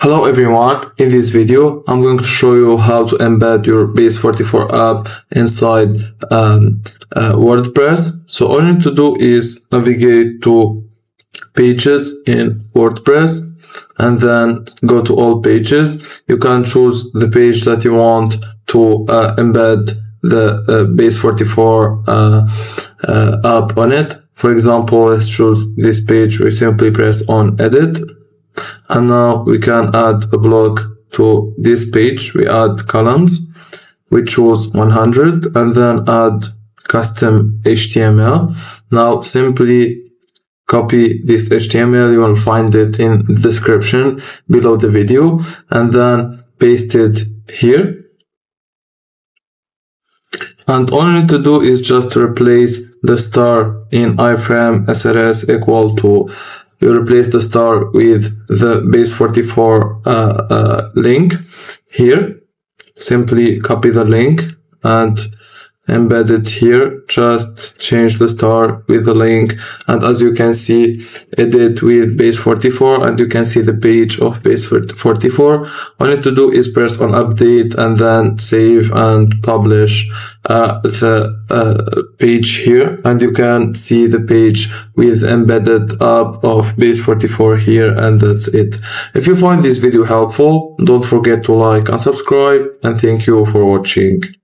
Hello everyone, in this video I'm going to show you how to embed your Base44 app inside WordPress. So all you need to do is navigate to pages in WordPress and then go to all pages. You can choose the page that you want to embed the Base44 app on it. For example, let's choose this page. We simply press on edit. And now we can add a block to this page. We add columns, we choose 100 and then add custom HTML. Now simply copy this HTML, you will find it in the description below the video, and then paste it here. And all you need to do is just replace the star in iframe SRS equal to, you replace the star with the Base44 link here. Simply copy the link and embed it here. Just change the star with the link, and as you can see, edit with Base44, and you can see the page of Base44. All you need to do is press on update and then save and publish the page here, and you can see the page with embedded app of Base44 here, and that's it. If you find this video helpful, don't forget to like and subscribe, and thank you for watching.